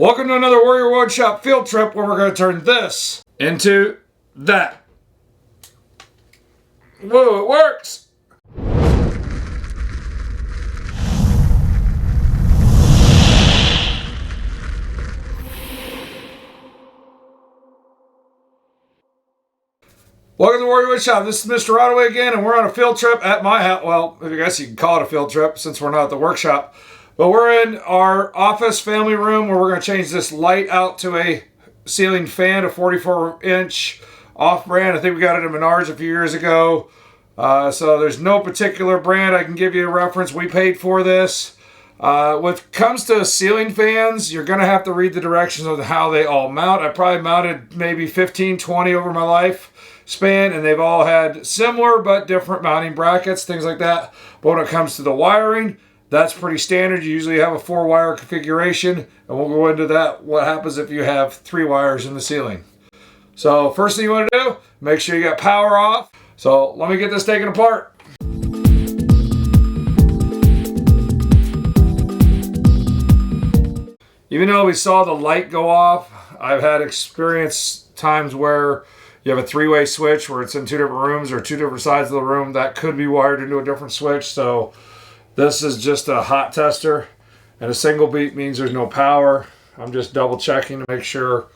Welcome to another Warrior Woodshop field trip where we're going to turn this into that. Whoa, it works! Welcome to Warrior Woodshop. This is Mr. Rodaway again, and we're on a field trip at my house. Well, I guess you can call it a field trip since we're not at the workshop. But we're in our office family room where we're going to change this light out to a ceiling fan, a 44-inch off-brand. I think we got it at Menards a few years ago. So there's no particular brand I can give you a reference. We paid for this. When it comes to ceiling fans, you're going to have to read the directions of how they all mount. I probably mounted maybe 15, 20 over my life span, and they've all had similar but different mounting brackets, things like that. But when it comes to the wiring, that's pretty standard. You usually have a 4-wire configuration, and we'll go into that, what happens if you have 3 wires in the ceiling. So first thing you want to do, make sure you got power off. So let me get this taken apart. Even though we saw the light go off, I've had experience times where you have a 3-way switch where it's in 2 different rooms or 2 different sides of the room that could be wired into a different switch. So this is just a hot tester, and a single beep means there's no power. I'm just double checking to make sure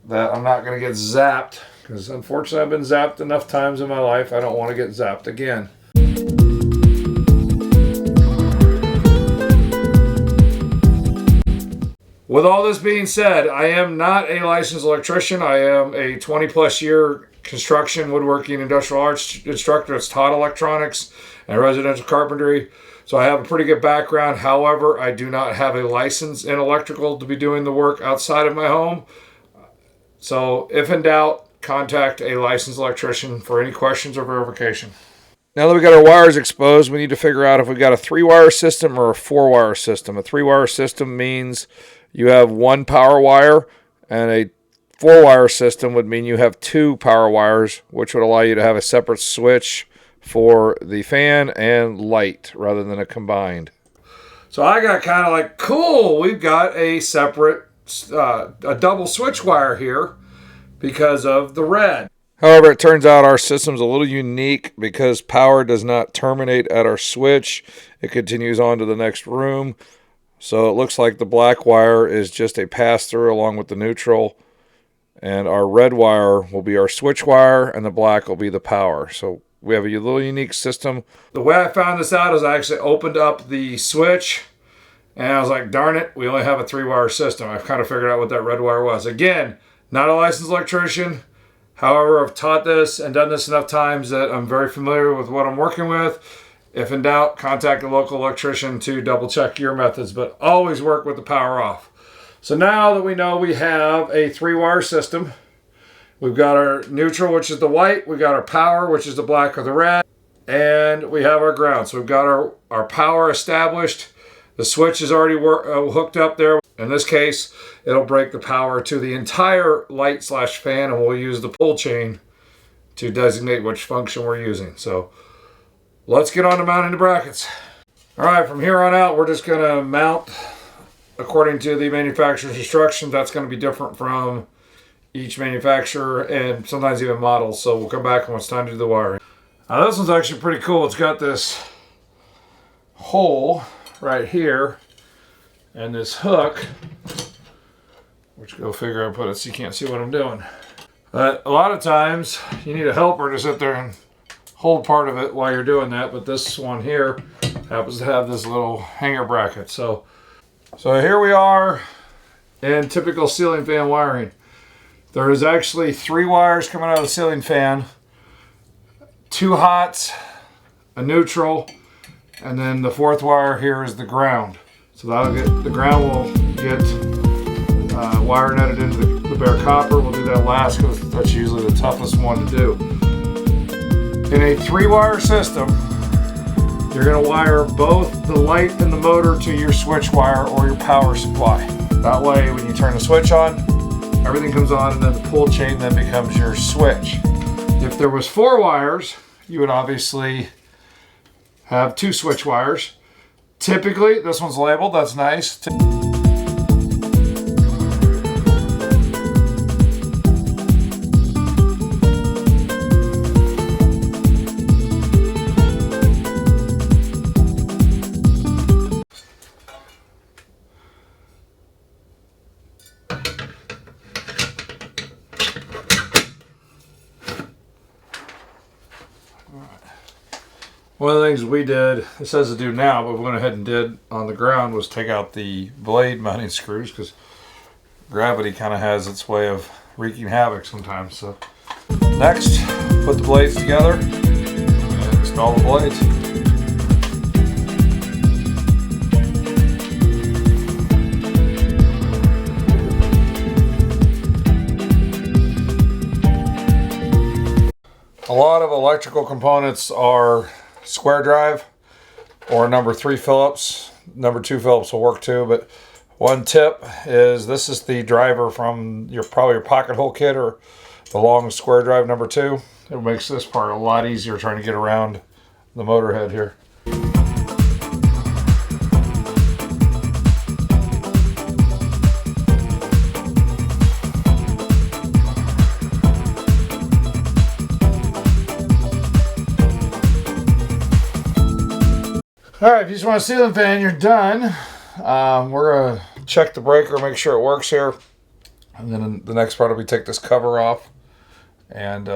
that I'm not going to get zapped, because unfortunately I've been zapped enough times in my life. I don't want to get zapped again. With all this being said, I am not a licensed electrician. I am a 20-plus year construction, woodworking, industrial arts instructor that's taught electronics and residential carpentry. So I have a pretty good background. However, I do not have a license in electrical to be doing the work outside of my home. So if in doubt, contact a licensed electrician for any questions or verification. Now that we got our wires exposed, we need to figure out if we got a 3-wire system or a 4-wire system. A 3-wire system means you have 1 power wire, and a 4-wire system would mean you have 2 power wires, which would allow you to have a separate switch for the fan and light rather than a combined. So I got kind of like, cool, we've got a separate, a double switch wire here because of the red. However, it turns out our system's a little unique because power does not terminate at our switch. It continues on to the next room. So it looks like the black wire is just a pass-through along with the neutral. And our red wire will be our switch wire, and the black will be the power. So we have a little unique system. The way I found this out is I actually opened up the switch, and I was like, darn it, we only have a 3-wire system. I've kind of figured out what that red wire was. Again, not a licensed electrician. However, I've taught this and done this enough times that I'm very familiar with what I'm working with. If in doubt, contact a local electrician to double check your methods, but always work with the power off. So now that we know we have a 3-wire system, we've got our neutral, which is the white, we've got our power, which is the black or the red, and we have our ground. So we've got our power established. The switch is already hooked up there. In this case, it'll break the power to the entire light/fan, and we'll use the pull chain to designate which function we're using. So let's get on to mounting the brackets. All right, from here on out, we're just going to mount according to the manufacturer's instructions. That's going to be different from each manufacturer and sometimes even models. So we'll come back when it's time to do the wiring. Now this one's actually pretty cool. It's got this hole right here and this hook, which go figure I put it so you can't see what I'm doing. But a lot of times you need a helper to sit there and hold part of it while you're doing that. But this one here happens to have this little hanger bracket. So here we are in typical ceiling fan wiring. There is actually 3 wires coming out of the ceiling fan, 2 hots, a neutral, and then the 4th wire here is the ground. So the ground will get wire netted into the bare copper. We'll do that last because that's usually the toughest one to do. In a 3-wire system, you're going to wire both the light and the motor to your switch wire or your power supply. That way, when you turn the switch on, everything comes on, and then the pull chain then becomes your switch. If there was 4 wires, you would obviously have 2 switch wires. Typically, this one's labeled, that's nice. One of the things we did, it says to do now, but we went ahead and did on the ground, was take out the blade mounting screws because gravity kind of has its way of wreaking havoc sometimes. So next, put the blades together and install the blades. A lot of electrical components are square drive or number 3 Phillips. Number 2 Phillips will work too, but one tip is this is the driver from probably your pocket hole kit or the long square drive number 2. It makes this part a lot easier trying to get around the motor head here. Alright, if you just want a ceiling fan, you're done. We're going to check the breaker, make sure it works here. And then the next part will be take this cover off and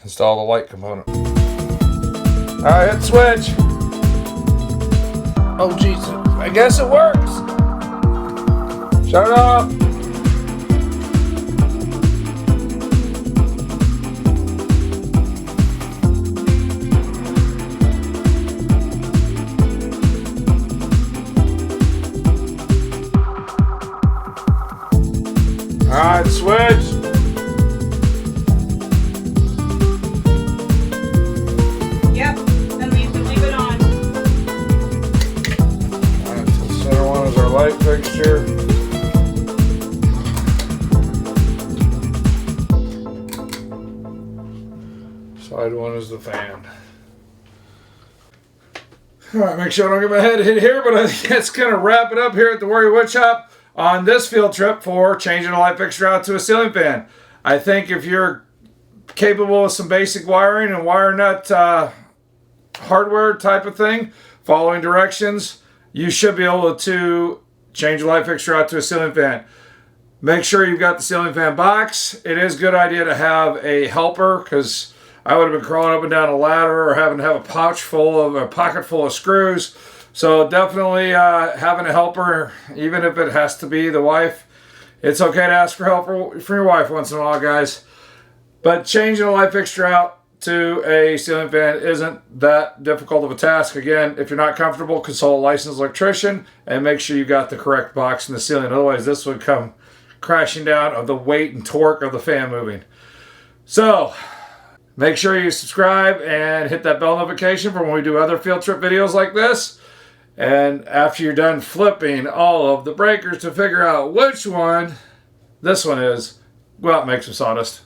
install the light component. Alright, hit the switch. Oh, Jesus. I guess it works. Shut it off. Alright, switch. Yep, and leave it on. Alright, so the center one is our light fixture. Side one is the fan. Alright, make sure I don't get my head hit here, but I think that's going to wrap it up here at the Warrior Woodshop on this field trip for changing a light fixture out to a ceiling fan. I think if you're capable of some basic wiring and wire nut hardware type of thing, following directions, you should be able to change a light fixture out to a ceiling fan. Make sure you've got the ceiling fan box. It is a good idea to have a helper because I would have been crawling up and down a ladder or having to have a pocket full of screws. So definitely having a helper, even if it has to be the wife. It's okay to ask for help from your wife once in a while, guys. But changing a light fixture out to a ceiling fan isn't that difficult of a task. Again, if you're not comfortable, consult a licensed electrician and make sure you got the correct box in the ceiling. Otherwise, this would come crashing down of the weight and torque of the fan moving. So make sure you subscribe and hit that bell notification for when we do other field trip videos like this. And after you're done flipping all of the breakers to figure out which one this one is, go out and make some sawdust.